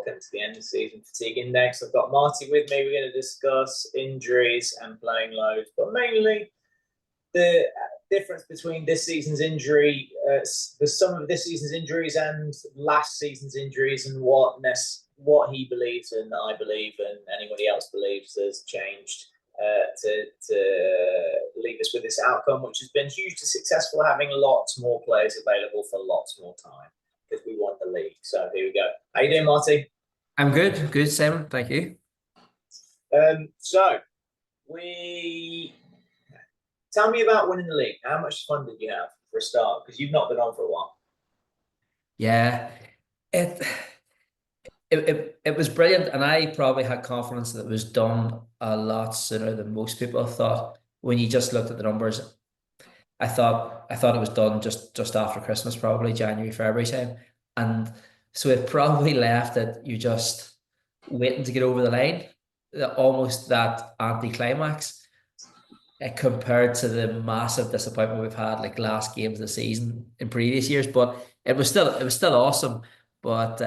welcome to the end of season fatigue index. I've got Marty with me. We're going to discuss injuries and playing loads, but mainly the difference between this season's injury, the sum of this season's injuries and last season's injuries, and what he believes and I believe and anybody else believes has changed to leave us with this outcome, which has been hugely successful, having lots more players available for lots more time because we won the league. So here we go. How you doing, Marty? I'm good, Simon. Thank you. So tell me about winning the league. How much fun did you have for a start? Because you've not been on for a while. Yeah, it was brilliant, and I probably had confidence that it was done a lot sooner than most people thought. When you just looked at the numbers, I thought it was done just after Christmas, probably January, February time, and so it probably left it you just waiting to get over the line, almost that anticlimax, compared to the massive disappointment we've had like last games of the season in previous years. But it was still awesome. But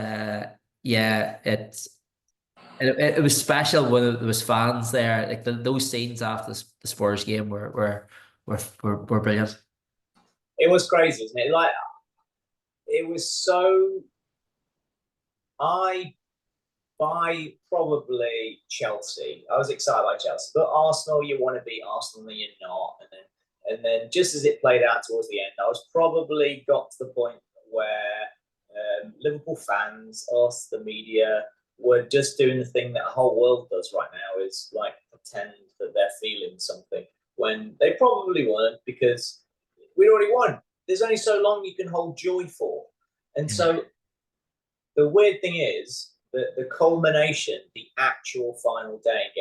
yeah, it was special when there was fans there. Like those scenes after the Spurs game were brilliant. It was crazy, isn't it? Like, it was so. By probably Chelsea. I was excited by Chelsea, but Arsenal, you want to beat Arsenal, and you're not. And then just as it played out towards the end, I was probably got to the point where Liverpool fans, us, the media, were just doing the thing that the whole world does right now, is like pretend that they're feeling something when they probably weren't, because we'd already won. There's only so long you can hold joy for. And so the weird thing is, the culmination, the actual final day,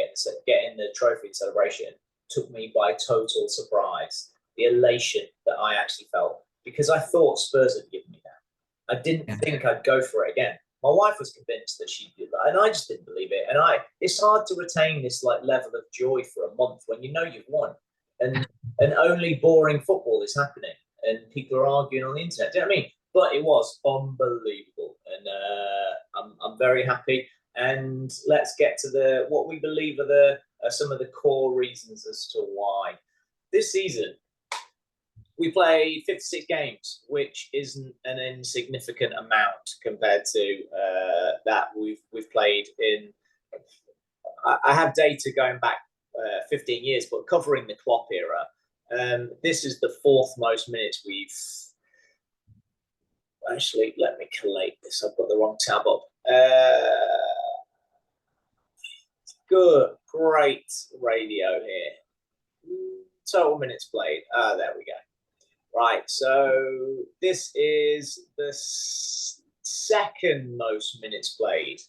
getting the trophy and celebration, took me by total surprise. The elation that I actually felt, because I thought Spurs had given me that. I didn't think I'd go for it again. My wife was convinced that she'd do that, and I just didn't believe it. And it's hard to retain this like level of joy for a month when you know you've won, and only boring football is happening, and people are arguing on the internet. Do you know what I mean? But it was unbelievable, and I'm very happy. And let's get to what we believe are some of the core reasons as to why. This season, we played 56 games, which isn't an insignificant amount compared to that we've played in. I have data going back 15 years, but covering the Klopp era, this is the fourth most minutes we've. Actually, let me collate this. I've got the wrong tab up. Good, great radio here. Total minutes played. There we go. Right, so this is the second most minutes played.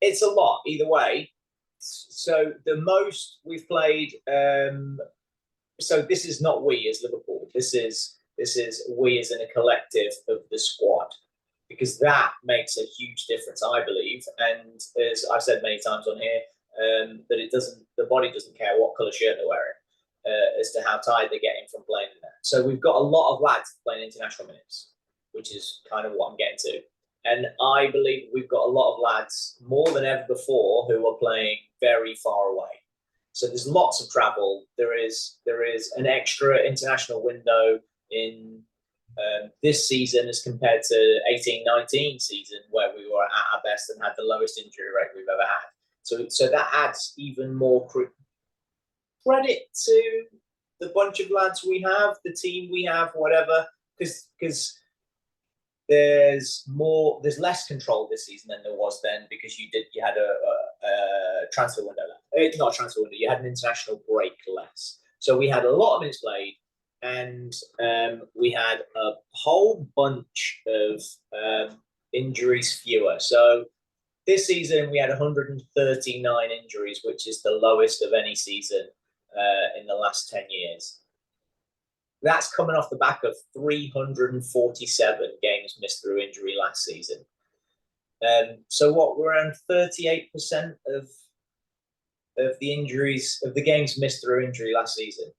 It's a lot either way. So the most we've played. So this is not we as Liverpool. This is we as in a collective of the squad, because that makes a huge difference, I believe. And as I've said many times on here, that the body doesn't care what colour shirt they're wearing as to how tired they're getting from playing in that. So we've got a lot of lads playing international minutes, which is kind of what I'm getting to. And I believe we've got a lot of lads, more than ever before, who are playing very far away. So there's lots of travel. There is an extra international window in this season as compared to 18-19 season, where we were at our best and had the lowest injury rate we've ever had. So that adds even more credit to the bunch of lads we have, the team we have, whatever, because there's less control this season than there was then, because you had a transfer window left. Not a transfer window, you had an international break less. So we had a lot of minutes played, and we had a whole bunch of injuries fewer. So this season we had 139 injuries, which is the lowest of any season in the last 10 years. That's coming off the back of 347 games missed through injury last season. So we're around 38% of the injuries, of the games missed through injury last season.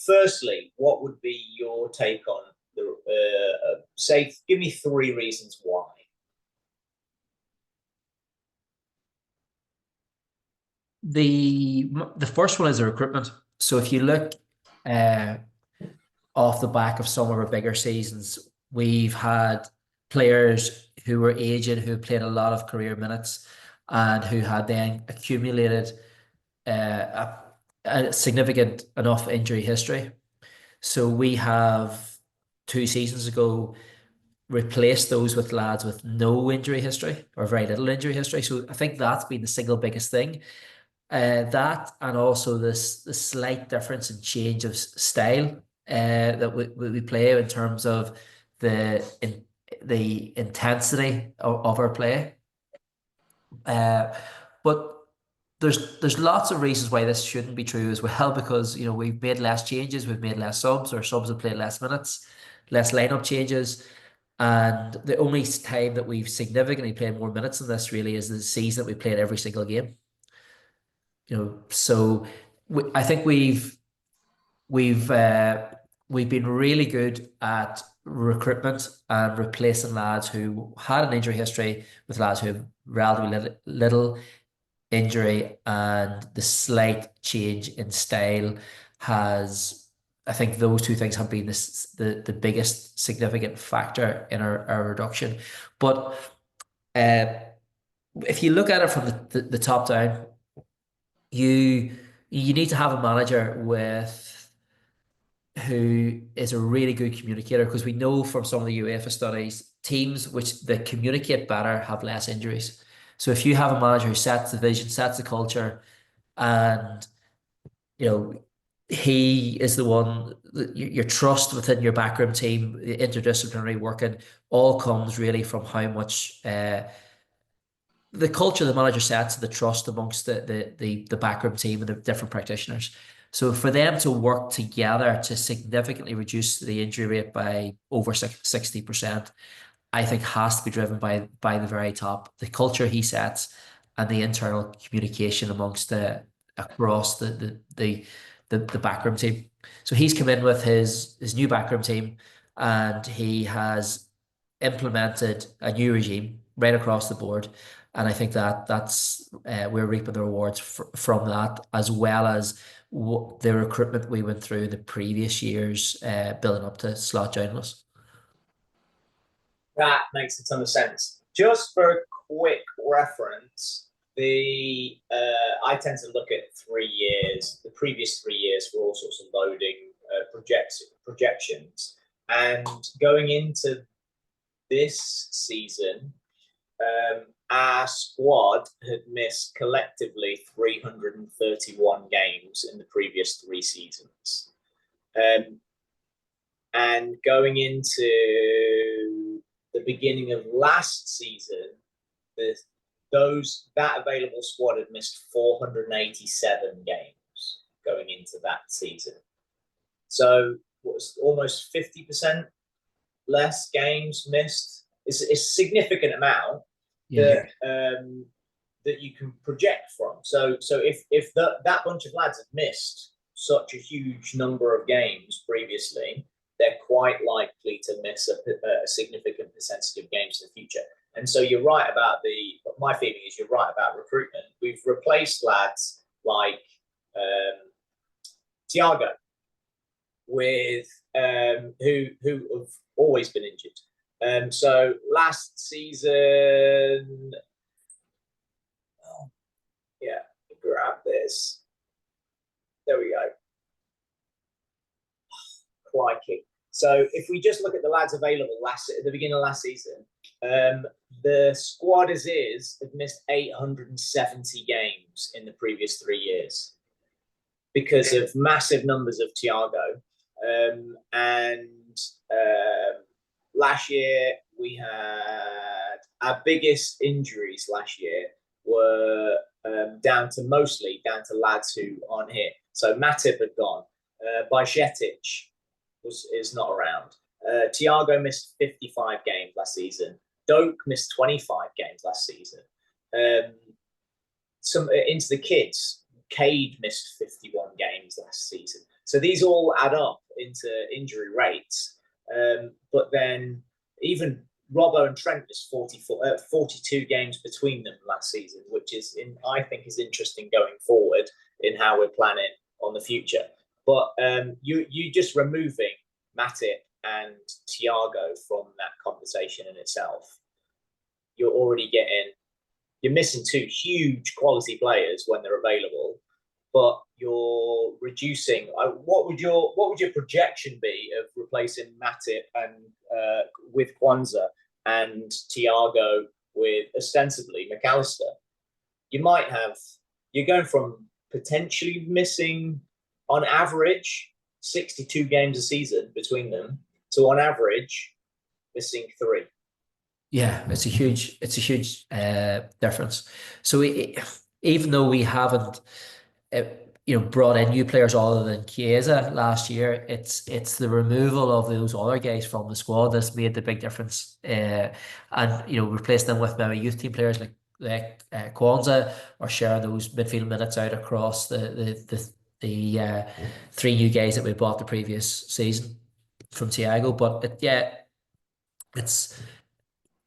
Firstly, what would be your take on give me 3 reasons why? The first one is the recruitment. So if you look uh, off the back of some of our bigger seasons, we've had players who were aging, who played a lot of career minutes, and who had then accumulated a significant enough injury history. So we have 2 seasons ago replaced those with lads with no injury history or very little injury history. So I think that's been the single biggest thing. That, and also the slight difference in change of style that we play in terms of the intensity of our play. But there's lots of reasons why this shouldn't be true as well, because we've made less changes, we've made less subs, or subs have played less minutes, less lineup changes, and the only time that we've significantly played more minutes than this really is the season that we played every single game. So I think we've been really good at recruitment and replacing lads who had an injury history with lads who have relatively little injury, and the slight change in style has, I think those two things have been the biggest significant factor in our reduction. But if you look at it from the top down, you need to have a manager who is a really good communicator, because we know from some of the UEFA studies, teams that communicate better have less injuries. So if you have a manager who sets the vision, sets the culture, and he is the one, your trust within your backroom team, the interdisciplinary working, all comes really from how much the culture the manager sets, the trust amongst the backroom team and the different practitioners. So for them to work together to significantly reduce the injury rate by over 60%, I think has to be driven by the very top, the culture he sets and the internal communication amongst across the backroom team. So he's come in with his new backroom team, and he has implemented a new regime right across the board. And I think that's we're reaping the rewards from that, as well as the recruitment we went through the previous years, building up to slot journalists. That makes a ton of sense. Just for a quick reference, I tend to look at 3 years, the previous 3 years, for all sorts of loading projections. And going into this season, our squad had missed collectively 331 games in the previous 3 seasons. And going into the beginning of last season, that available squad had missed 487 games going into that season. So what was almost 50% less games missed. It's a significant amount that you can project from. So if that bunch of lads had missed such a huge number of games previously, they're quite likely to miss a significant percentage of games in the future. And so you're right about my feeling is you're right about recruitment. We've replaced lads like Thiago with who have always been injured. So last season, grab this. There we go. Crikey. So if we just look at the lads available at the beginning of last season, the squad as is had missed 870 games in the previous 3 years because of massive numbers of Thiago. And last year we had our biggest injuries last year were mostly down to lads who aren't here. So Matip had gone. Bajcetic is not around. Thiago missed 55 games last season. Doak missed 25 games last season. Into the kids, Cade missed 51 games last season. So these all add up into injury rates. But then even Robbo and Trent was 42 games between them last season, which is I think is interesting going forward in how we're planning on the future. But you just removing Matip and Thiago from that conversation in itself, you're missing two huge quality players when they're available, but you're reducing. What would your projection be of replacing Matip and with Kwanzaa and Thiago with ostensibly McAllister? You're going from potentially missing on average 62 games a season between them to on average missing 3. Yeah, it's a huge difference. So even though we haven't brought in new players other than Chiesa last year, it's the removal of those other guys from the squad that's made the big difference. And replace them with maybe youth team players like Kwanzaa, or sharing those midfield minutes out across the 3 new guys that we bought the previous season from Thiago. But it's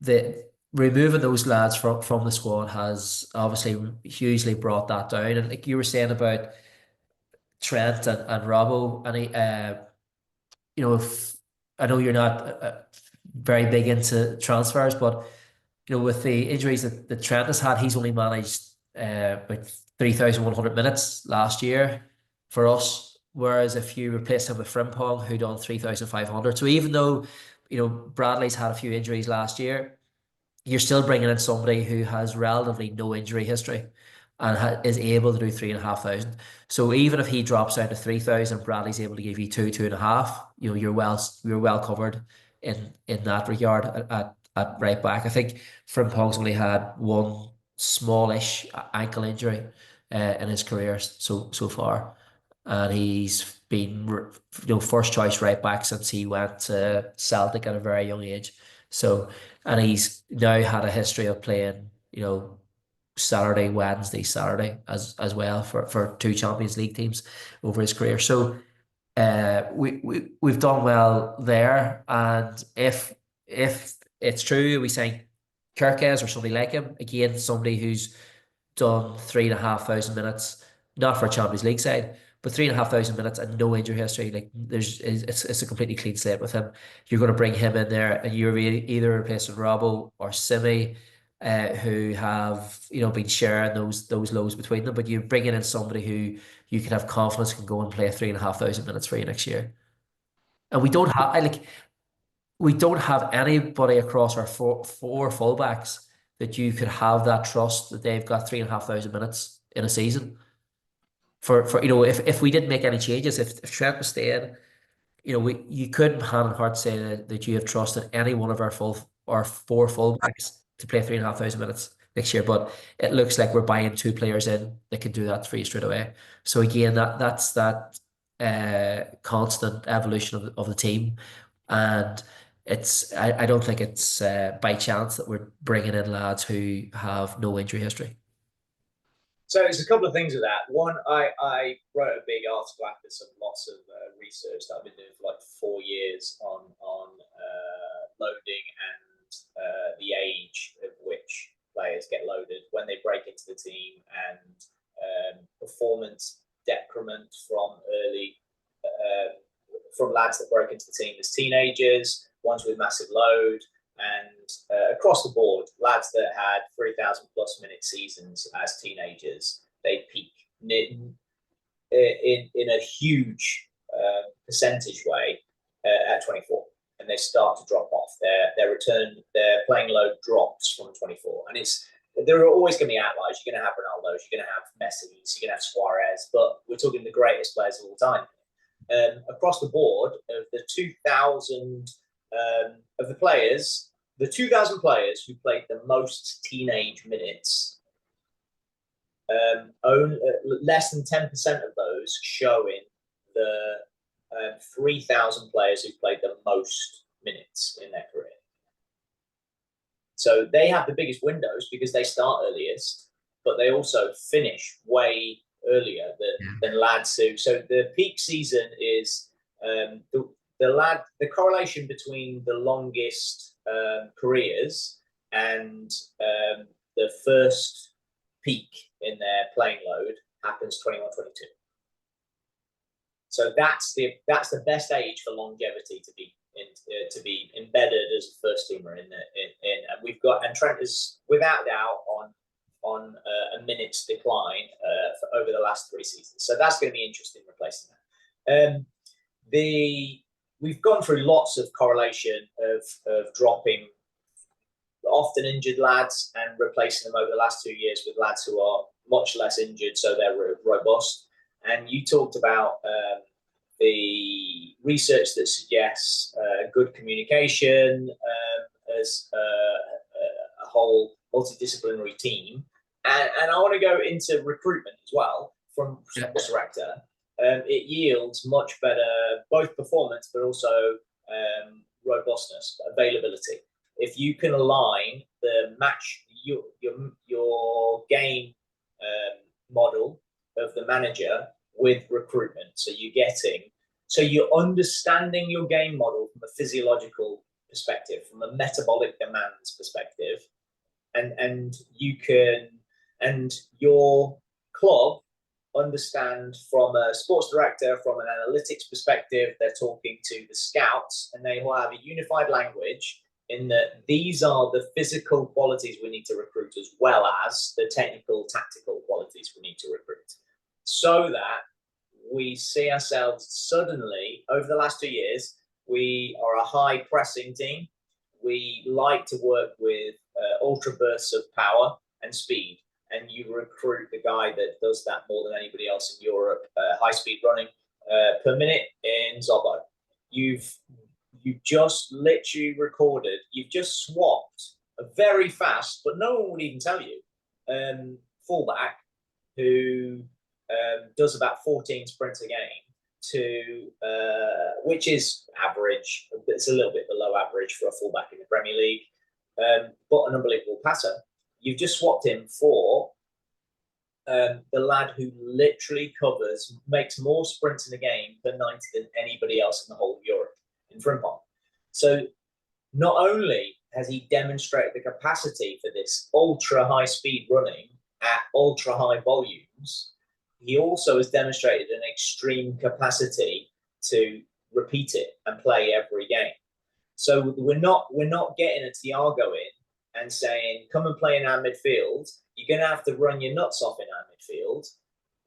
the removing those lads from the squad has obviously hugely brought that down. And like you were saying about Trent and Robbo, and if I know you're not very big into transfers, but with the injuries that Trent has had, he's only managed about 3,100 minutes last year for us. Whereas if you replace him with Frimpong, who done 3,500, so even though Bradley's had a few injuries last year, you're still bringing in somebody who has relatively no injury history and is able to do 3,500. So even if he drops down to 3,000, Bradley's able to give you 2.5. You're well covered in that regard at right back. I think Frimpong's only had one smallish ankle injury in his career so far, and he's been first choice right back since he went to Celtic at a very young age. So, and he's now had a history of playing Saturday, Wednesday, Saturday as well for 2 Champions League teams over his career. So we've done well there, and if it's true we sign Kirkes or somebody like him, again somebody who's done 3,500 minutes, not for a Champions League side, but 3,500 minutes and no injury history, like it's a completely clean slate with him. You're going to bring him in there, and you're either replacing Robbo or Simi, who have been sharing those lows between them. But you're bringing in somebody who you can have confidence can go and play 3,500 minutes for you next year. And we don't have anybody across our four fullbacks that you could have that trust that they've got 3,500 minutes in a season. For if we didn't make any changes, if Trent was staying, you couldn't hand on heart say that you have trusted any one of our 4 fullbacks to play 3,500 minutes next year. But it looks like we're buying 2 players in that can do that for you straight away. So again, that's that constant evolution of the team, and I don't think it's by chance that we're bringing in lads who have no injury history. So it's a couple of things with that. One, I wrote a big article after lots of research that I've been doing for like 4 years on loading and the age at which players get loaded when they break into the team, and performance decrement from lads that break into the team as teenagers, ones with massive load, and across the board, lads that had 3,000 plus minute seasons as teenagers, they peak in a huge percentage way at 24, and they start to drop off. Their playing load drops from 24, and there are always going to be outliers. You're going to have Ronaldo's, you're going to have Messi's, you're going to have Suarez, but we're talking the greatest players of all time. Across the board, of the 2,000 of the players, the 2,000 players who played the most teenage minutes, less than 10% of those showing the 3,000 players who played the most minutes in their career. So they have the biggest windows because they start earliest, but they also finish way earlier than lads who. So the peak season is the correlation between the longest careers and the first peak in their playing load happens 21, 22. So that's the best age for longevity to be embedded as a first teamer in and we've got, and Trent is without doubt on a minute's decline for over the last 3 seasons. So that's going to be interesting replacing that. We've gone through lots of correlation of dropping often injured lads and replacing them over the last 2 years with lads who are much less injured, so they're robust. And you talked about the research that suggests good communication as a whole multidisciplinary team. And I want to go into recruitment as well from sports director. It yields much better both performance, but also robustness, availability. If you can align the match your game model of the manager with recruitment, so you're understanding your game model from a physiological perspective, from a metabolic demands perspective, and your club understand from a sports director, from an analytics perspective, they're talking to the scouts, and they will have a unified language in that these are the physical qualities we need to recruit as well as the technical, tactical qualities we need to recruit. So that we see ourselves suddenly, over the last 2 years, we are a high pressing team. We like to work with ultra bursts of power and speed. And you recruit the guy that does that more than anybody else in Europe, high speed running per minute in Zobo. You've just literally recorded, you've just swapped a very fast, but no one would even tell you, fullback who does about 14 sprints a game to, which is average. It's a little bit below average for a fullback in the Premier League, but an unbelievable passer. You've just swapped him for the lad who literally makes more sprints in a game per 90 than anybody else in the whole of Europe, in Frimpong. So not only has he demonstrated the capacity for this ultra high speed running at ultra high volumes, he also has demonstrated an extreme capacity to repeat it and play every game. So we're not getting a Thiago in and saying, come and play in our midfield. You're going to have to run your nuts off in our midfield.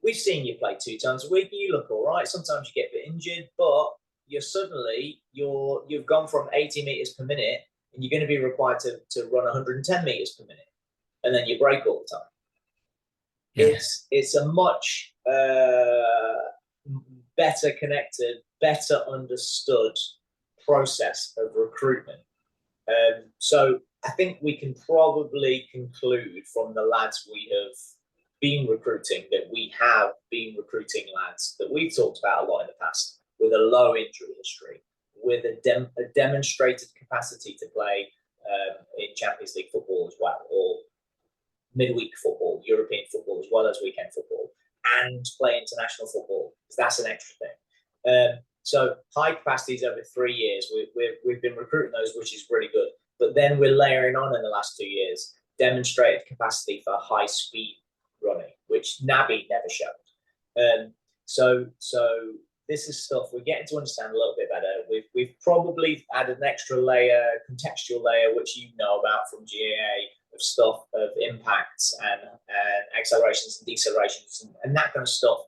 We've seen you play 2 times a week. You look all right. Sometimes you get a bit injured, but you've gone from 80 meters per minute and you're going to be required to run 110 meters per minute. And then you break all the time. Yeah. It's a much better connected, better understood process of recruitment. So I think we can probably conclude from the lads we have been recruiting that we have been recruiting lads that we've talked about a lot in the past with a low injury history, with a demonstrated capacity to play in Champions League football as well, or midweek football, European football, as well as weekend football, and play international football, because that's an extra thing. So high capacities over 3 years, we've been recruiting those, which is really good. But then we're layering on in the last 2 years, demonstrated capacity for high speed running, which Naby never showed. So this is stuff we're getting to understand a little bit better. We've probably added an extra layer, contextual layer, which you know about from GAA, of stuff of impacts and accelerations and decelerations and that kind of stuff,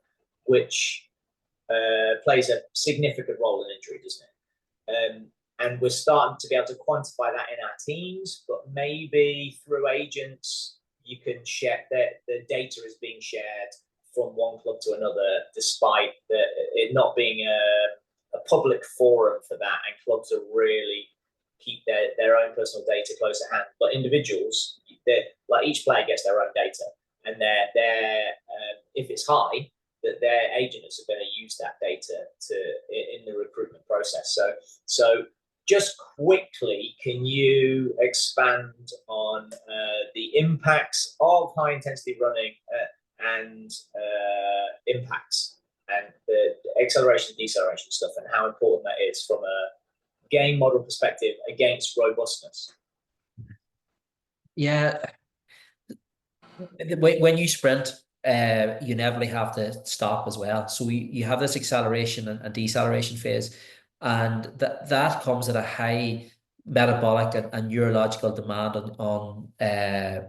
which plays a significant role in injury, doesn't it? And we're starting to be able to quantify that in our teams, but maybe through agents, you can share that the data is being shared from one club to another, despite it not being a public forum for that. And clubs are really keep their own personal data close at hand. But individuals, like each player gets their own data, and if it's high, that their agents are going to use that data in the recruitment process. So just quickly, can you expand on the impacts of high intensity running and impacts and the acceleration and deceleration stuff, and how important that is from a game model perspective against robustness. Yeah, when you sprint, you inevitably have to stop as well. So you have this acceleration and deceleration phase, and that comes at a high metabolic and neurological demand on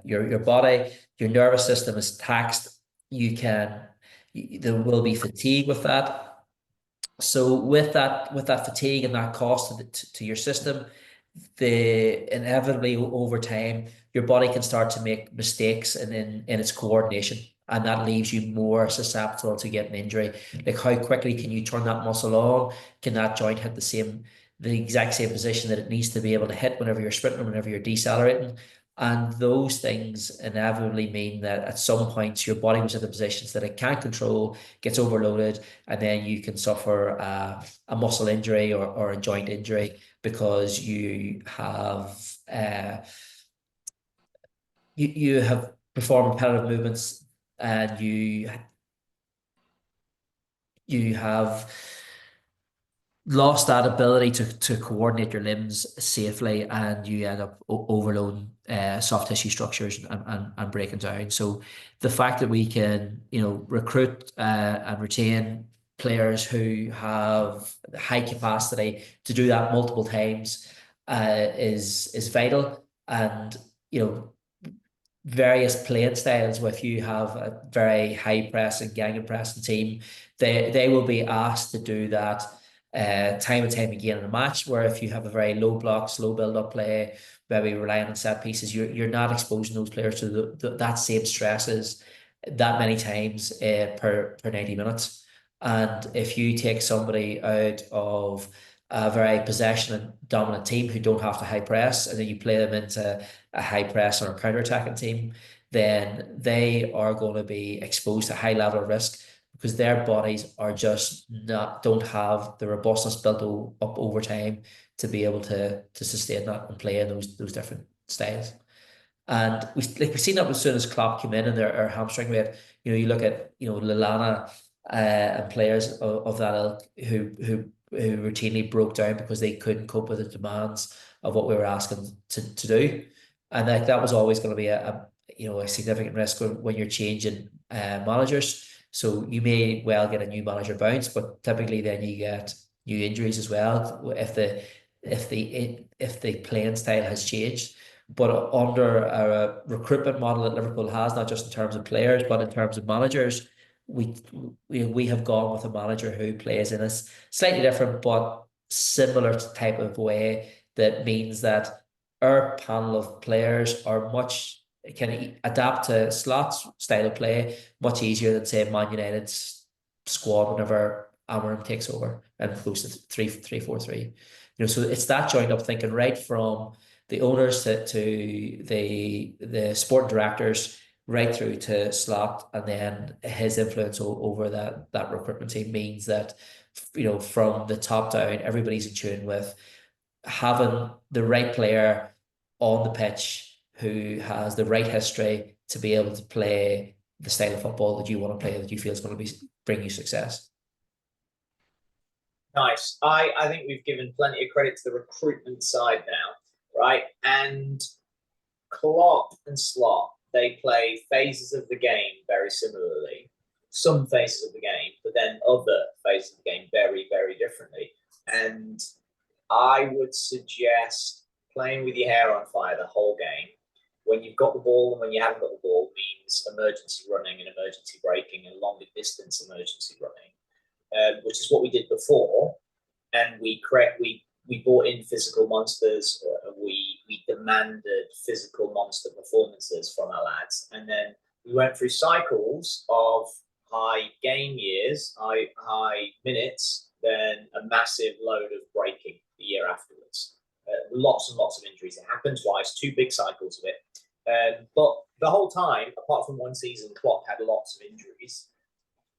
your body. Your nervous system is taxed. There will be fatigue with that. So with that fatigue and that cost to your system, inevitably over time your body can start to make mistakes in its coordination, and that leaves you more susceptible to getting injury. Like, how quickly can you turn that muscle on? Can that joint hit the exact same position that it needs to be able to hit whenever you're sprinting, whenever you're decelerating? And those things inevitably mean that at some points your body was in the positions that it can't control, gets overloaded, and then you can suffer a muscle injury or a joint injury because you have you have performed repetitive movements, and you have lost that ability to coordinate your limbs safely, and you end up overloading soft tissue structures and breaking down. So the fact that we can, recruit and retain players who have high capacity to do that multiple times is vital. And various playing styles, if you have a very high pressing, gang pressing team, they will be asked to do that time and time again in a match. Where if you have a very low block, slow build up play, maybe relying on set pieces, you're not exposing those players to that same stresses that many times per 90 minutes. And if you take somebody out of a very possession and dominant team who don't have to high press, and then you play them into a high press or a counter-attacking team, then they are going to be exposed to high level of risk, because their bodies are just don't have the robustness built up over time to be able to sustain that and play in those different styles. And we've seen that as soon as Klopp came in and their hamstring rate. You look at Lallana and players of that ilk who routinely broke down because they couldn't cope with the demands of what we were asking to do. And that was always going to be a significant risk when you're changing managers. So you may well get a new manager bounce, but typically then you get new injuries as well if the playing style has changed. But under a recruitment model that Liverpool has, not just in terms of players but in terms of managers, we have gone with a manager who plays in a slightly different but similar type of way. That means that our panel of players can adapt to Slot's style of play much easier than, say, Man United's squad whenever Amorim takes over and goes to 3-4-3. So it's that joined up thinking right from the owners to the sport directors, right through to Slot, and then his influence over that recruitment team means that from the top down, everybody's in tune with having the right player on the pitch who has the right history to be able to play the style of football that you want to play, that you feel is going to bring you success. Nice. I think we've given plenty of credit to the recruitment side now, right? And Klopp and Slot, they play phases of the game very similarly. Some phases of the game, but then other phases of the game very, very differently. And I would suggest playing with your hair on fire the whole game. When you've got the ball and when you haven't got the ball means emergency running and emergency braking and longer distance emergency running, which is what we did before. And we brought in physical monsters. We demanded physical monster performances from our lads. And then we went through cycles of high game years, high minutes, then a massive load of braking the year afterwards. Lots and lots of injuries. It happened twice, 2 big cycles of it. But the whole time, apart from one season, Klopp had lots of injuries,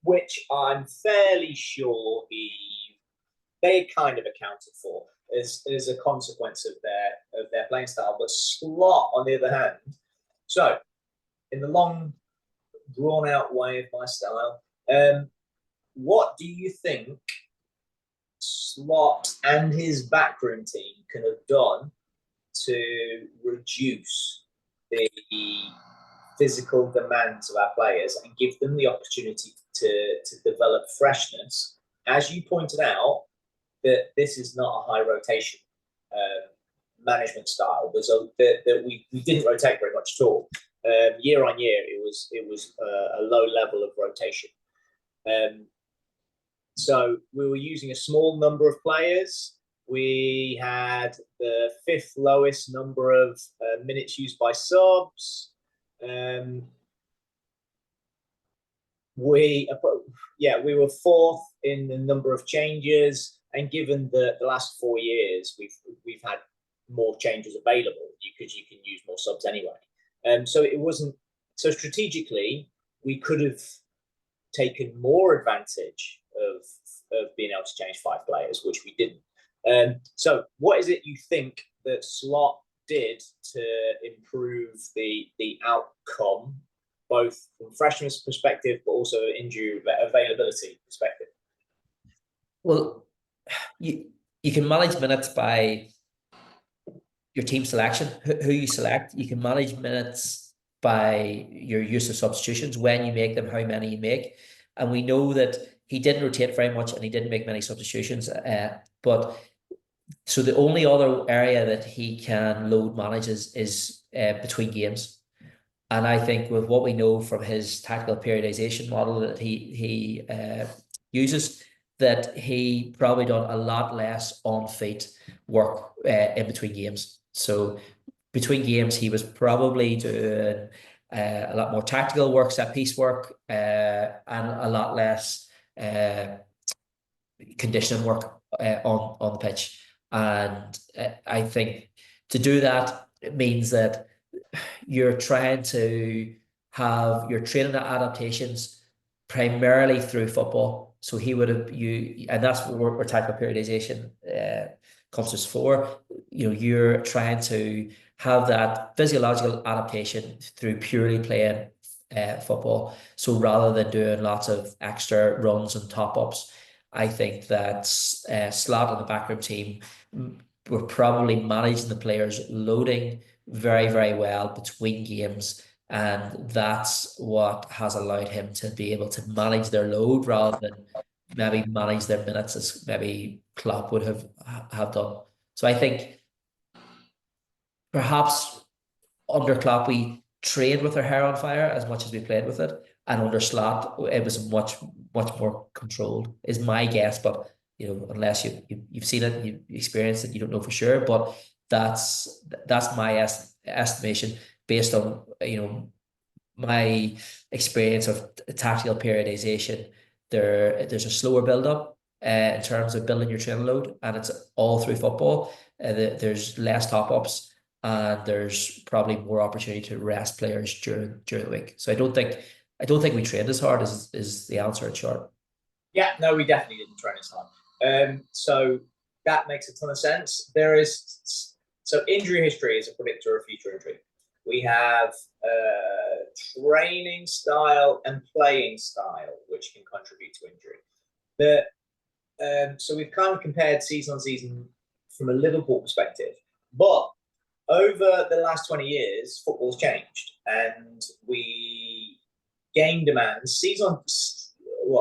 which I'm fairly sure they kind of accounted for as a consequence of their playing style. But Slot, on the other hand, so in the long, drawn-out way of my style, what do you think Slot and his backroom team can have done to reduce the physical demands of our players and give them the opportunity to develop freshness? As you pointed out, that this is not a high rotation management style. That we didn't rotate very much at all. Year on year, it was a low level of rotation. So we were using a small number of players. We had the 5th lowest number of minutes used by subs. We were 4th in the number of changes, and given the last 4 years, we've had more changes available because you can use more subs anyway. So it wasn't so strategically we could have taken more advantage of being able to change 5 players, which we didn't. So what is it you think that Slot did to improve the outcome, both from freshness perspective, but also injury availability perspective? Well, you can manage minutes by your team selection, who you select. You can manage minutes by your use of substitutions, when you make them, how many you make. And we know that he didn't rotate very much and he didn't make many substitutions. But so the only other area that he can load manage is between games. And I think with what we know from his tactical periodization model that he uses, that he probably done a lot less on-feet work in between games. So between games, he was probably doing a lot more tactical work, set piece work, and a lot less conditioning work on the pitch. And I think to do that, it means that you're trying to have your training adaptations primarily through football. So he would have and that's where tactical periodization comes to for. You're trying to have that physiological adaptation through purely playing football. So rather than doing lots of extra runs and top-ups, I think that Slot and the backroom team were probably managing the players' loading very, very well between games. And that's what has allowed him to be able to manage their load rather than maybe manage their minutes as maybe Klopp would have done. So I think perhaps under Klopp, we trained with our hair on fire as much as we played with it. And under Slot, it was much, much more controlled, is my guess. But, unless you've seen it, you've experienced it, you don't know for sure. But that's my estimation based on, my experience of tactical periodization. There's a slower build-up in terms of building your training load, and it's all through football. There's less top-ups, and there's probably more opportunity to rest players during the week. So I don't think we trained as hard is the answer in short. Yeah, no, we definitely didn't train as hard. So that makes a ton of sense. So injury history is a predictor of future injury. We have training style and playing style, which can contribute to injury. So we've kind of compared season on season from a Liverpool perspective. But over the last 20 years, football's changed. And game demands,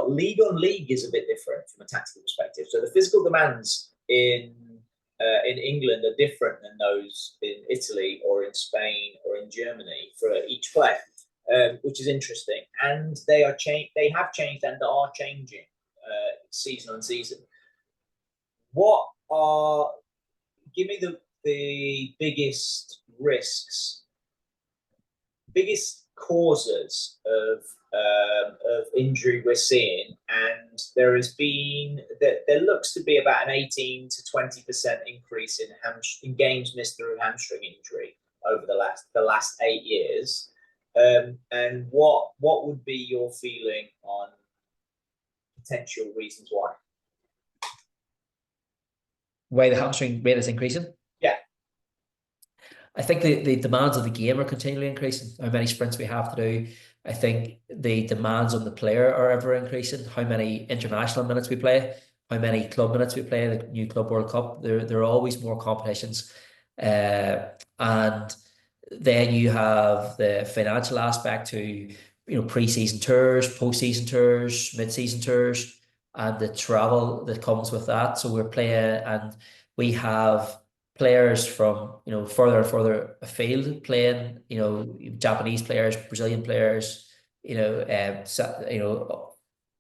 league on league is a bit different from a tactical perspective. So the physical demands in England are different than those in Italy or in Spain or in Germany for each player, which is interesting. And they have changed and are changing season on season. Give me the biggest risks, biggest causes of injury we're seeing, and there looks to be about an 18 to 20% increase in games missed through hamstring injury over the last 8 years. And what would be your feeling on potential reasons why? Why the hamstring rate is increasing? Yeah. I think the demands of the game are continually increasing. How many sprints we have to do, I think the demands on the player are ever increasing. How many international minutes we play, how many club minutes we play, the new Club World Cup. There are always more competitions, and then you have the financial aspect to, pre-season tours, post-season tours, mid-season tours, and the travel that comes with that. So we're playing, and we have players from, further and further afield playing, Japanese players, Brazilian players,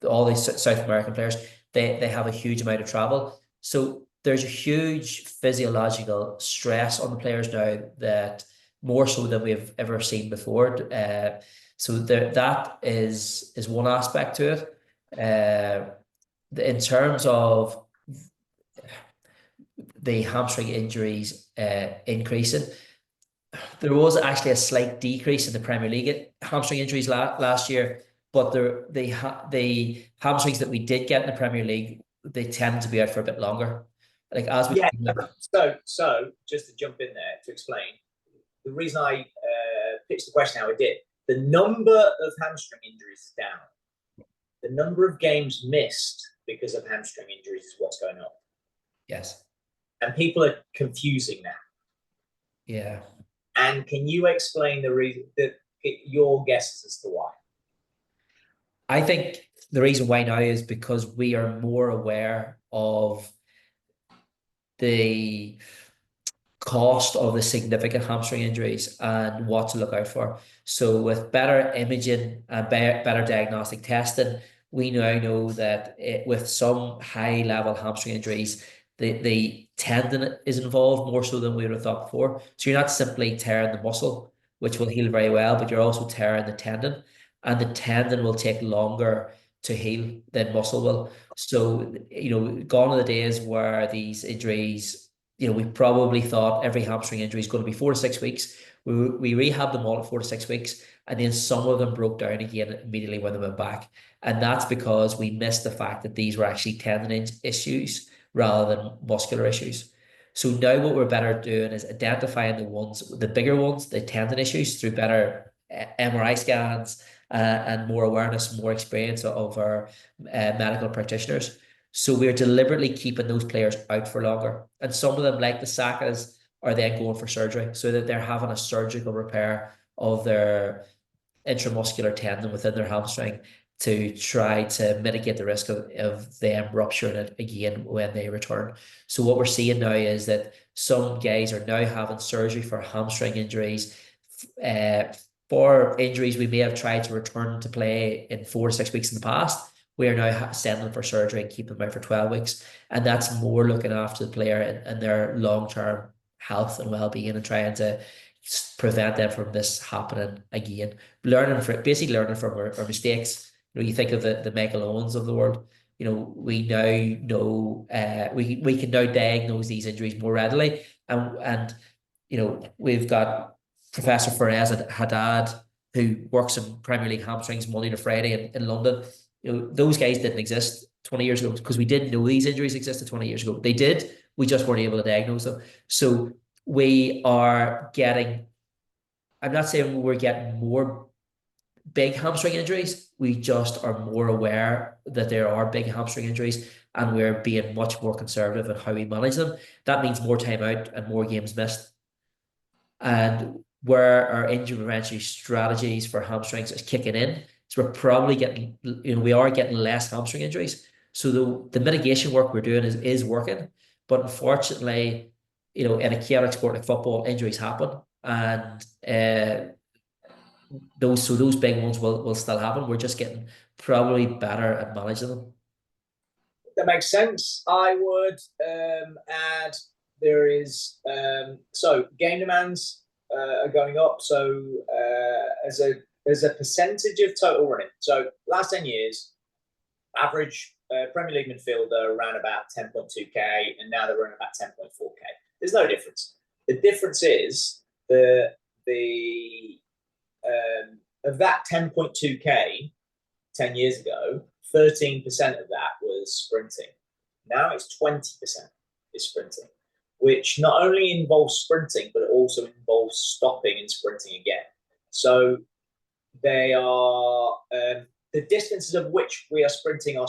all these South American players. They have a huge amount of travel. So there's a huge physiological stress on the players now, that more so than we've ever seen before. So that is one aspect to it. In terms of the hamstring injuries increasing, there was actually a slight decrease in the Premier League hamstring injuries last year, but the hamstrings that we did get in the Premier League, they tend to be out for a bit longer. Like as we So just to jump in there to explain, the reason I pitched the question how I did, the number of hamstring injuries is down. The number of games missed because of hamstring injuries is what's going on. Yes. And people are confusing that. Yeah. And can you explain the reason, your guesses as to why? I think the reason why now is because we are more aware of the cost of the significant hamstring injuries and what to look out for. So with better imaging and better diagnostic testing, we now know that with some high level hamstring injuries, the tendon is involved more so than we would have thought before. So you're not simply tearing the muscle, which will heal very well, but you're also tearing the tendon, and the tendon will take longer to heal than muscle will. So, gone are the days where these injuries, we probably thought every hamstring injury is going to be 4 to 6 weeks. We rehabbed them all at 4 to 6 weeks, and then some of them broke down again immediately when they went back. And that's because we missed the fact that these were actually tendon issues rather than muscular issues. So now what we're better doing is identifying the bigger ones, the tendon issues, through better MRI scans and more awareness, more experience of our medical practitioners. So we're deliberately keeping those players out for longer. And some of them, like the Sakas, are then going for surgery, so that they're having a surgical repair of their intramuscular tendon within their hamstring to try to mitigate the risk of them rupturing it again when they return. So what we're seeing now is that some guys are now having surgery for hamstring injuries, for injuries we may have tried to return to play in 4 to 6 weeks in the past. We are now sending them for surgery and keeping them out for 12 weeks. And that's more looking after the player and their long-term health and well-being, and trying to prevent them from this happening again. Basically learning from our mistakes. You think of the Michael Owens of the world. We now know we can now diagnose these injuries more readily, and we've got Professor Fares Haddad, who works in Premier League hamstrings Monday to Friday in London. Those guys didn't exist 20 years ago because we didn't know these injuries existed 20 years ago. They did. We just weren't able to diagnose them. So we are getting, I'm not saying we're getting more big hamstring injuries. We just are more aware that there are big hamstring injuries, and we're being much more conservative in how we manage them. That means more time out and more games missed. And where our injury prevention strategies for hamstrings is kicking in, so we're probably getting, we are getting less hamstring injuries. So the mitigation work we're doing is working, but unfortunately, in a chaotic sport like football, injuries happen, and those big ones will still happen. We're just getting probably better at managing them. That makes sense. I would add there is so game demands are going up. So as a percentage of total running. So last 10 years, average Premier League midfielder around about 10.2k, and now they're running about 10.4k. There's no difference. The difference is of that 10.2k 10 years ago, 13% of that was sprinting. Now it's 20% is sprinting, which not only involves sprinting, but it also involves stopping and sprinting again. So they are the distances of which we are sprinting are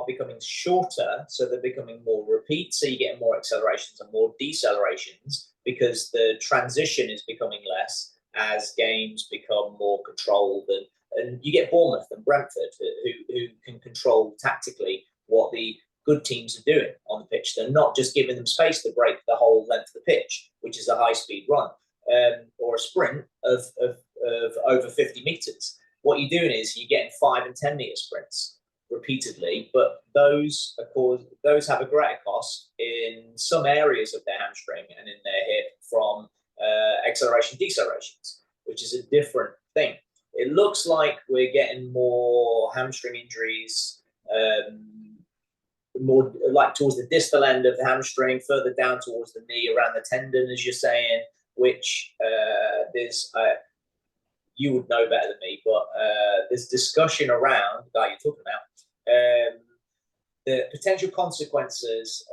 becoming shorter, so they're becoming more repeats. So you're getting more accelerations and more decelerations because the transition is becoming less as games become more controlled. And you get Bournemouth and Brentford who can control tactically what the good teams are doing on the pitch. They're not just giving them space to break the whole length of the pitch, which is a high-speed run or a sprint of over 50 metres. What you're doing is you're getting 5 and 10 metre sprints repeatedly, but those have a greater cost in some areas of their hamstring and in their hip from acceleration decelerations, which is a different thing. It looks like we're getting more hamstring injuries, more like towards the distal end of the hamstring, further down towards the knee, around the tendon, as you're saying, which there's you would know better than me, but there's discussion around the guy you're talking about, the potential consequences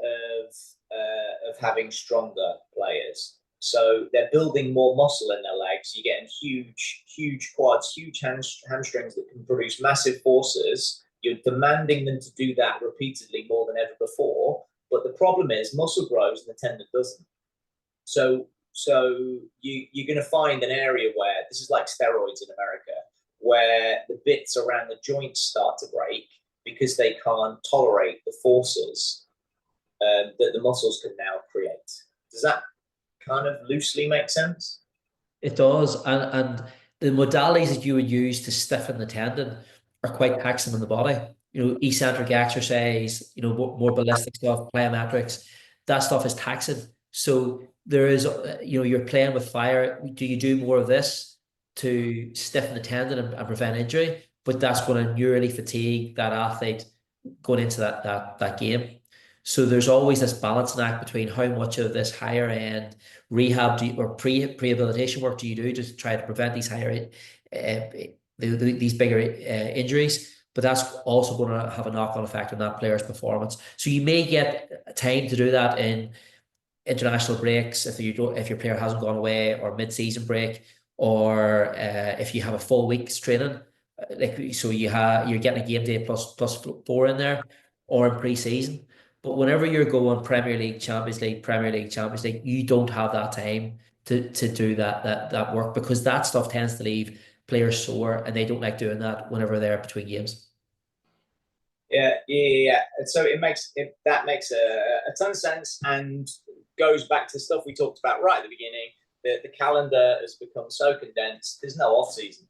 of having stronger players. So they're building more muscle in their legs. You're getting huge quads, huge hamstrings that can produce massive forces. You're demanding them to do that repeatedly more than ever before. But the problem is muscle grows and the tendon doesn't. So you're going to find an area where this is like steroids in America, where the bits around the joints start to break because they can't tolerate the forces that the muscles can now create. Does that kind of loosely make sense? It does, and the modalities that you would use to stiffen the tendon are quite taxing on the body. You know, eccentric exercise, you know, more ballistic stuff, plyometrics, that stuff is taxing. So there is, you know, you're playing with fire. Do you do more of this to stiffen the tendon and prevent injury? But that's going to neurally fatigue that athlete going into that game. So there's always this balancing act between how much of this higher end rehab or rehabilitation work do you do to try to prevent these these bigger injuries, but that's also going to have a knock-on effect on that player's performance. So you may get time to do that in international breaks if your player hasn't gone away, or mid-season break, or if you have a full week's training, like so you're getting a game day plus 4 in there, or in pre-season. But whenever you're going Premier League, Champions League, Premier League, Champions League, you don't have that time to do that work, because that stuff tends to leave players sore, and they don't like doing that whenever they're between games. Yeah. And so that makes a ton of sense, and goes back to the stuff we talked about right at the beginning. The calendar has become so condensed. There's no off season.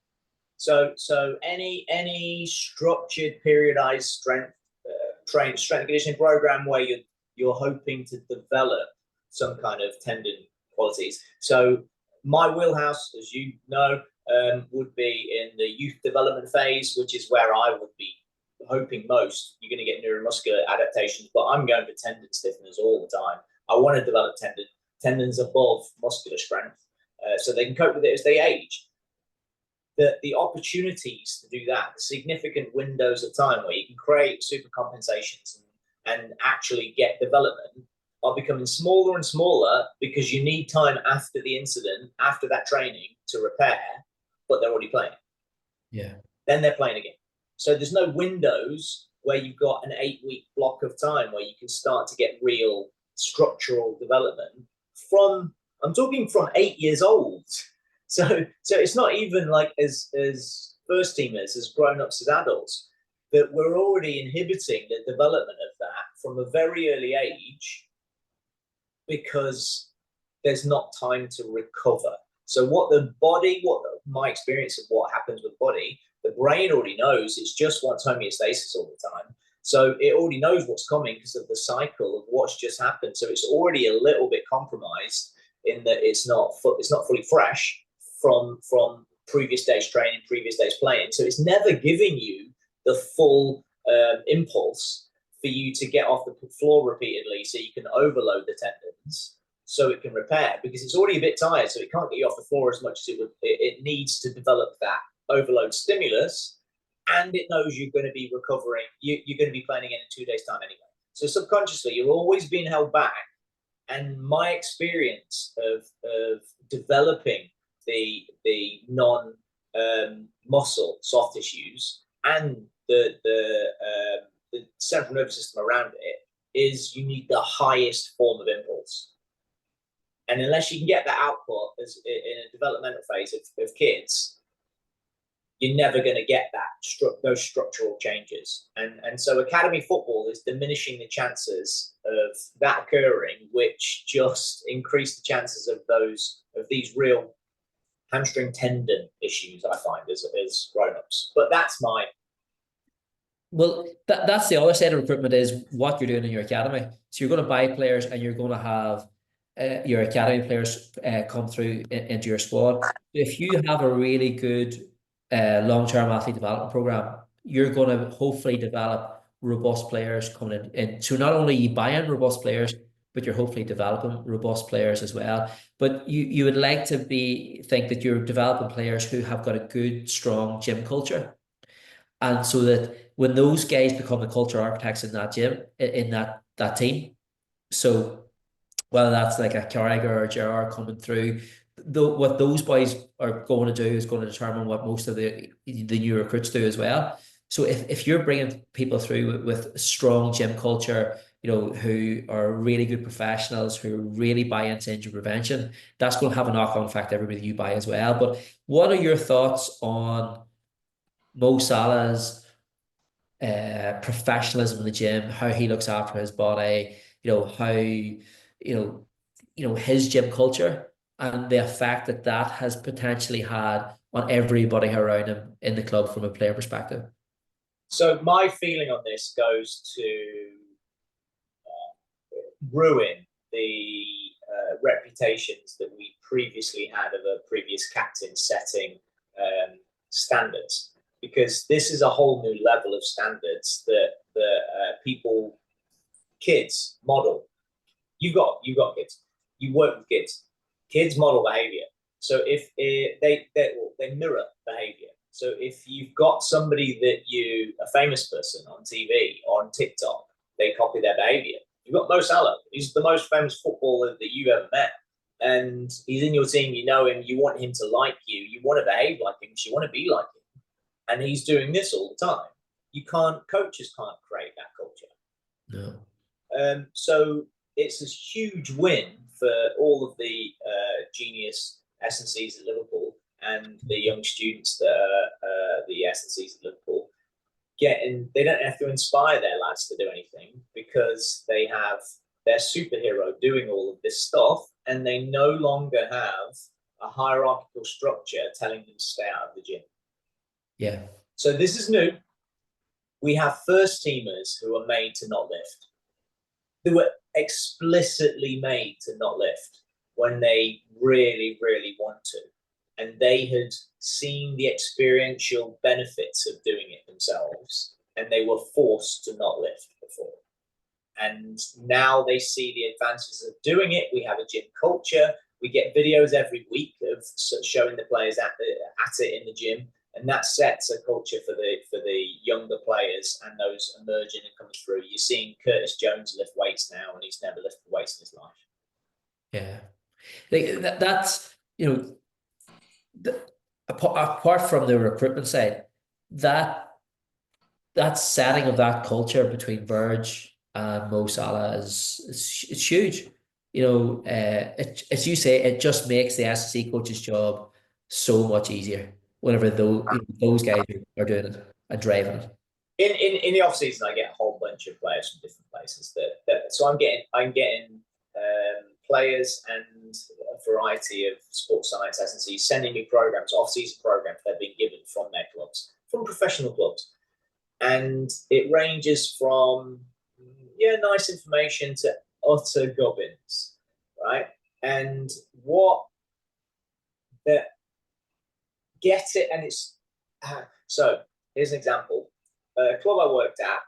So any structured periodized strength and conditioning program where you're hoping to develop some kind of tendon qualities. So my wheelhouse, as you know, would be in the youth development phase, which is where I would be hoping most. You're going to get neuromuscular adaptations, but I'm going for tendon stiffness all the time. I want to develop tendons above muscular strength, so they can cope with it as they age. The opportunities to do that, the significant windows of time where you can create super compensations and actually get development, are becoming smaller and smaller, because you need time after the incident, after that training, to repair, but they're already playing. Yeah. Then they're playing again. So there's no windows where you've got an 8-week block of time where you can start to get real structural development I'm talking from 8 years old. So it's not even like as first teamers, as grown-ups, as adults, that we're already inhibiting the development of that from a very early age, because there's not time to recover. So my experience of what happens with the body, the brain already knows. It's just wants homeostasis all the time. So it already knows what's coming because of the cycle of what's just happened. So it's already a little bit compromised in that it's not fully fresh from previous days training, previous days playing. So it's never giving you the full impulse for you to get off the floor repeatedly so you can overload the tendons so it can repair, because it's already a bit tired, so it can't get you off the floor as much as it needs to develop that overload stimulus, and it knows you're going to be recovering. You're going to be playing again in 2 days' time anyway. So subconsciously, you're always being held back. And my experience of developing the non muscle, soft tissues, and the central nervous system around it, is you need the highest form of impulse. And unless you can get that output as in a developmental phase of kids, you're never going to get those structural changes. And so academy football is diminishing the chances of that occurring, which just increase the chances of these real hamstring tendon issues, I find, as grown-ups. But that's my... Well, that's the other side of recruitment, is what you're doing in your academy. So you're going to buy players, and you're going to have your academy players come through into your squad. If you have a really good long-term athlete development program, you're going to hopefully develop robust players coming in. So not only you buy in robust players, but you're hopefully developing robust players as well. But you would like to think that you're developing players who have got a good, strong gym culture. And so that when those guys become the culture architects in that gym, in that team, so whether that's like a Carragher or a Gerrard coming through, what those boys are going to do is going to determine what most of the new recruits do as well. So if you're bringing people through with strong gym culture, who are really good professionals, who really buy into injury prevention, that's going to have a knock-on effect everybody you buy as well. But what are your thoughts on Mo Salah's professionalism in the gym, how he looks after his body, how his gym culture, and the effect that has potentially had on everybody around him in the club from a player perspective? So my feeling on this goes to ruin the reputations that we previously had of a previous captain setting standards, because this is a whole new level of standards that kids model. You've got kids, you work with kids model behavior. So if they mirror behavior. So if you've got somebody a famous person on TV or on TikTok, they copy their behavior. You've got Mo Salah. He's the most famous footballer that you've ever met. And he's in your team, you know him, you want him to like you, you want to behave like him, you want to be like him. And he's doing this all the time. Coaches can't create that culture. No. So it's a huge win for all of the genius S&Cs at Liverpool and the young students that are the S&Cs at Liverpool. They don't have to inspire their lads to do anything, because they have their superhero doing all of this stuff, and they no longer have a hierarchical structure telling them to stay out of the gym. Yeah. So this is new. We have first teamers who are made to not lift. They were explicitly made to not lift when they really, really want to. And they had seen the experiential benefits of doing it themselves, and they were forced to not lift before. And now they see the advantages of doing it. We have a gym culture. We get videos every week of showing the players at it in the gym, and that sets a culture for the younger players and those emerging and coming through. You're seeing Curtis Jones lift weights now, and he's never lifted weights in his life. Yeah, that's apart from the recruitment side, that setting of that culture between Verge and Mo Salah it's huge. As you say, it just makes the S&C coach's job so much easier whenever those guys are doing it and driving it. In the off season, I get a whole bunch of players from different places. So I'm getting players and a variety of sports science S&Cs sending me programs, off-season programs they've been given from their clubs, from professional clubs, and it ranges from nice information to utter gubbins, right? And get it, and it's so. Here's an example. A club I worked at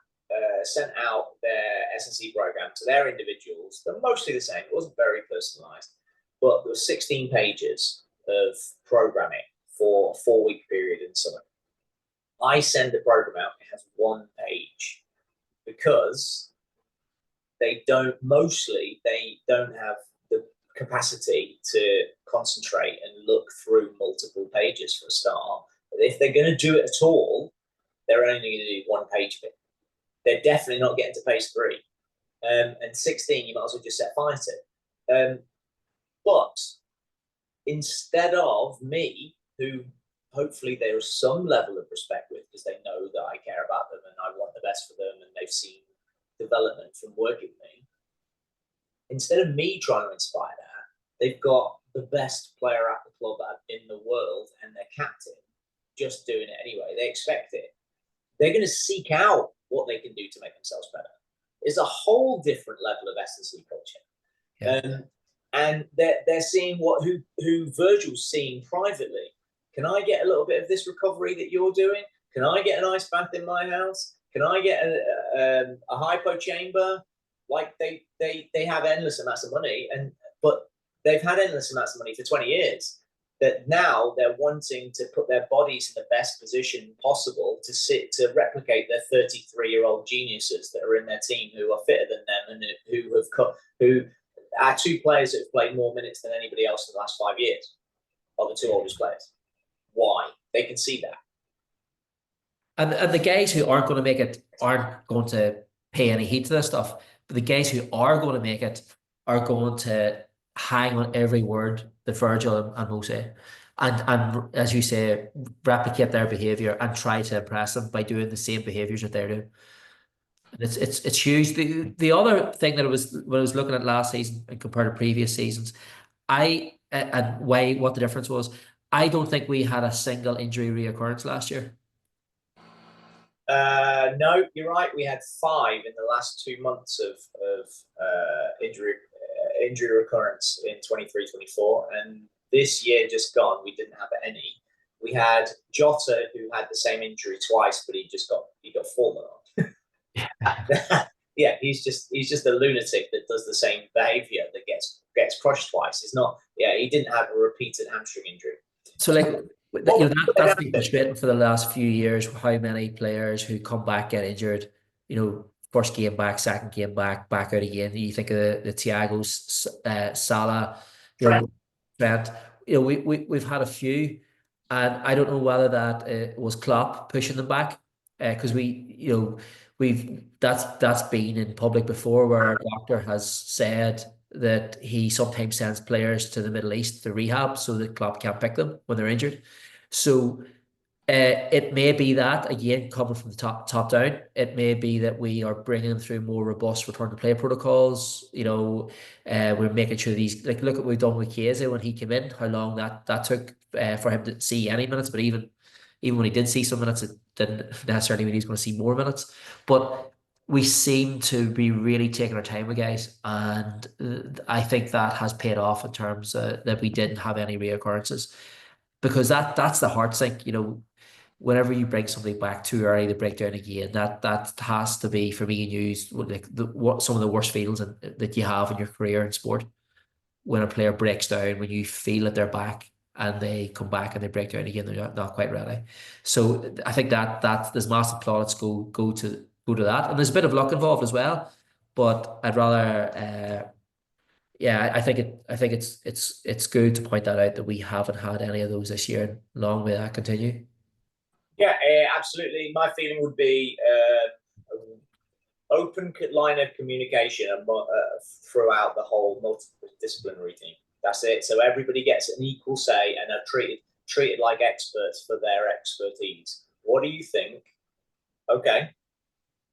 sent out their S&C program to their individuals. They're mostly the same. It wasn't very personalized, but there were 16 pages of programming for a 4-week period in summer. I send the program out, it has 1 page, because they don't have the capacity to concentrate and look through multiple pages for a start. if they're going to do it at all, they're only going to do one page of it. They're definitely not getting to page 3. And 16, you might as well just set fire to. But instead of me, who hopefully there is some level of respect with, because they know that I care about them and I want the best for them and they've seen development from working with me, instead of me trying to inspire that, they've got the best player at the club in the world and their captain just doing it anyway. They expect it. They're going to seek out what they can do to make themselves better. It's a whole different level of S&C culture. Yeah. And they're seeing who Virgil's seeing privately. Can I get a little bit of this recovery that you're doing? Can I get an ice bath in my house? Can I get a hypo chamber? Like they have endless amounts of money, but they've had endless amounts of money for 20 years. That now they're wanting to put their bodies in the best position possible to replicate their 33-year-old geniuses that are in their team who are fitter than them and who are 2 players that have played more minutes than anybody else in the last 5 years, are the 2 oldest players. Why? They can see that. And the guys who aren't going to make it aren't going to pay any heed to this stuff. But the guys who are going to make it are going to hang on every word that Virgil and Mo say. And as you say, replicate their behaviour and try to impress them by doing the same behaviours that they're doing. And it's huge. The other thing that when I was looking at last season and compared to previous seasons, and what the difference was, I don't think we had a single injury reoccurrence last year. No, you're right. We had 5 in the last 2 months of injury recurrence in 23-24, and this year just gone, we didn't have any. We had Jota, who had the same injury twice, but he got fallen on. Yeah, he's just a lunatic that does the same behaviour that gets crushed twice. It's not. Yeah, he didn't have a repeated hamstring injury. So that's been frustrating for the last few years. How many players who come back get injured? First game back, second game back out again. You think of the Thiagos, Salah, Trent. We've had a few, and I don't know whether that was Klopp pushing them back, because that's been in public before, where our doctor has said that he sometimes sends players to the Middle East to rehab so that Klopp can't pick them when they're injured. So it may be that, again, coming from the top down, it may be that we are bringing them through more robust return to play protocols. We're making sure these, look at what we've done with Chiesa when he came in, how long that took for him to see any minutes. But even when he did see some minutes, it didn't necessarily mean he's going to see more minutes. But we seem to be really taking our time with guys, and I think that has paid off in terms that we didn't have any reoccurrences, because that's the hard thing. Whenever you bring somebody back too early, they break down again. That has to be, for me and you, some of the worst feelings that you have in your career in sport. When a player breaks down, when you feel that they're back and they come back and they break down again, they're not quite ready. So I think that there's massive plaudits go to that, and there's a bit of luck involved as well. But I'd rather, I think it's good to point that out, that we haven't had any of those this year, and long may that continue. Yeah, absolutely. My feeling would be open line of communication throughout the whole multidisciplinary team. That's it. So everybody gets an equal say and are treated like experts for their expertise. What do you think? Okay.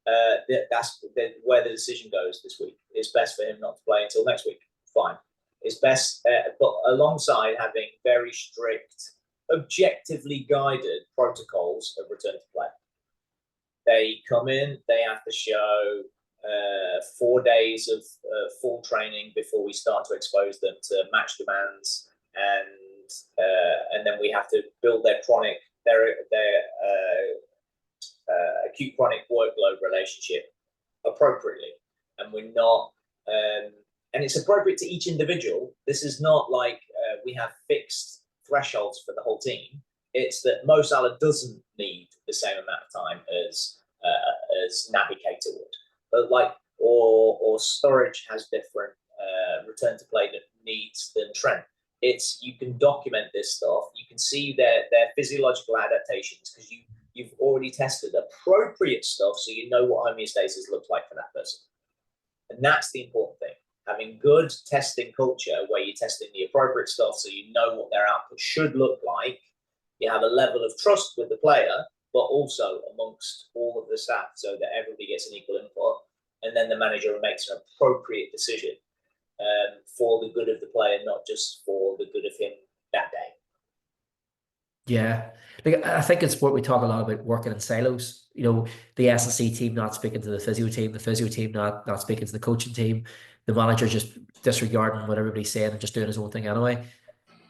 That's where the decision goes this week. It's best for him not to play until next week. Fine. It's best, but alongside having very strict, objectively guided protocols of return to play. They come in, they have to show 4 days of full training before we start to expose them to match demands, and then we have to build their acute chronic workload relationship appropriately. And we're not, and it's appropriate to each individual. This is not like we have fixed thresholds for the whole team. It's that Mo Salah doesn't need the same amount of time as Naby Keita would, but or Sturridge has different return to play needs than Trent. you can document this stuff. You can see their physiological adaptations because you've already tested appropriate stuff, so you know what homeostasis looks like for that person. And that's the important thing. Having good testing culture where you're testing the appropriate stuff so you know what their output should look like. You have a level of trust with the player, but also amongst all of the staff so that everybody gets an equal input. And then the manager makes an appropriate decision for the good of the player, not just for the good of him that day. Yeah, like I think it's what we talk a lot about, working in silos. You know, the S&C team not speaking to the physio team not speaking to the coaching team, the manager just disregarding what everybody's saying and just doing his own thing anyway.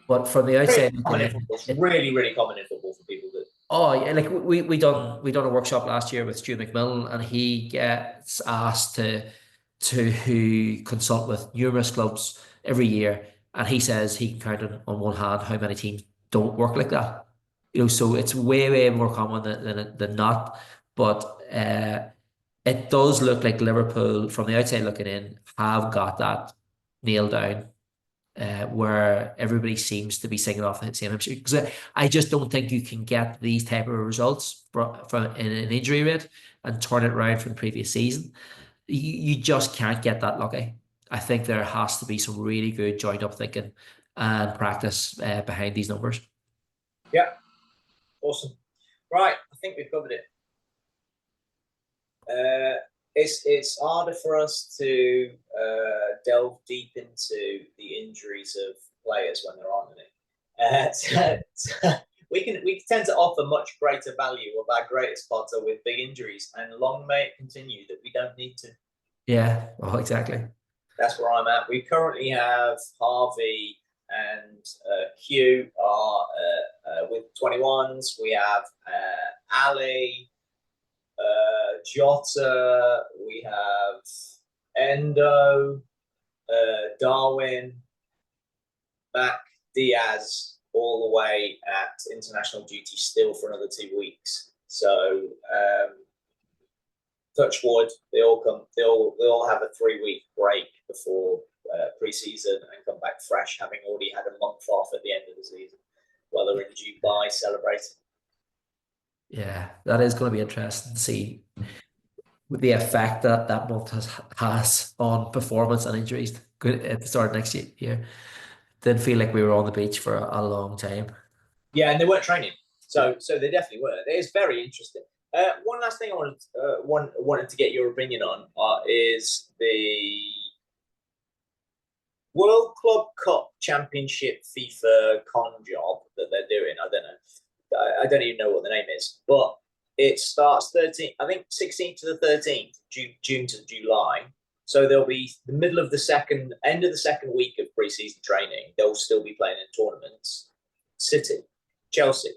But from the outside, it's really, really common in football for people that. Oh yeah, like we done a workshop last year with Stu McMillan, and he gets asked to consult with numerous clubs every year, and he says he can count on one hand how many teams don't work like that. You know, so it's way more common than not. But it does look like Liverpool, from the outside looking in, have got that nailed down. Where everybody seems to be singing off the same hymn sheet. Because I just don't think you can get these type of results from an injury rate and turn it around from the previous season. You just can't get that lucky. I think there has to be some really good joined up thinking and practice behind these numbers. Yeah, awesome. Right, I think we've covered it. It's harder for us to delve deep into the injuries of players when there aren't any. We tend to offer much greater value of our greatest spotter with big injuries, and long may it continue that we don't need to. Yeah, well, exactly. That's where I'm at. We currently have Harvey and Hugh are with 21s. We have Ali, Jota, we have Endo, Darwin, Mac, Diaz, all the way at international duty still for another 2 weeks. So touch wood, they all have a 3-week break before pre-season and come back fresh, having already had a month off at the end of the season while they're in Dubai celebrating. Yeah, that is going to be interesting to see with the effect that month has on performance and injuries at the start of next year. Didn't feel like we were on the beach for a long time. Yeah, and they weren't training, so they definitely were. It's very interesting. One last thing I wanted to get your opinion on is the World Club Cup Championship FIFA con job that they're doing. I don't know. I don't even know what the name is, but it starts 16th to the 13th, June to July. So there'll be the end of the second week of pre-season training. They'll still be playing in tournaments. City, Chelsea.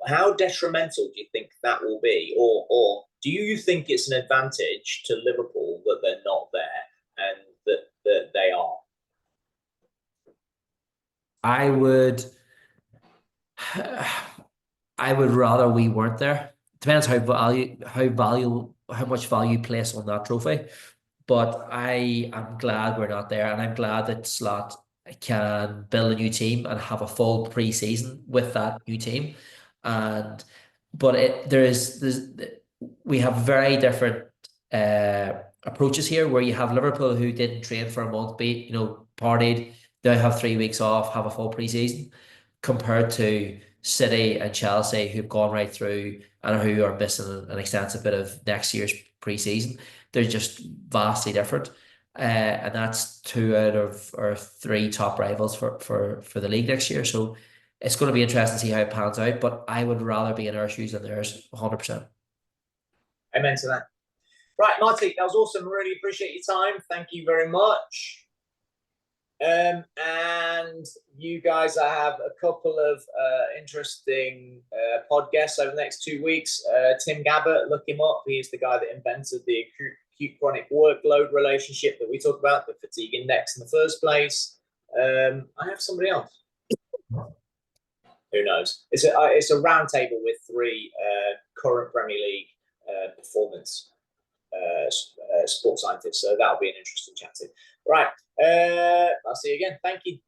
How detrimental do you think that will be? Or do you think it's an advantage to Liverpool that they're not there and that they are? I would rather we weren't there. Depends how much value you place on that trophy. But I am glad we're not there, and I'm glad that Slot can build a new team and have a full pre-season with that new team. But we have very different approaches here, where you have Liverpool who didn't train for a month, partied, they have 3 weeks off, have a full pre-season, compared to City and Chelsea, who've gone right through and who are missing an extensive bit of next year's pre-season. They're just vastly different. And that's 2 out of our 3 top rivals for the league next year. So it's going to be interesting to see how it pans out, but I would rather be in our shoes than theirs, 100%. Amen to that. Right, Marty, that was awesome. Really appreciate your time. Thank you very much. And you guys, I have a couple of interesting podcasts over the next 2 weeks. Tim Gabbert, look him up. He's the guy that invented the acute chronic workload relationship that we talk about, the fatigue index in the first place. I have somebody else. Who knows? It's a round table with 3 current Premier League performance sports scientists. So that'll be an interesting chat too. Right. I'll see you again. Thank you.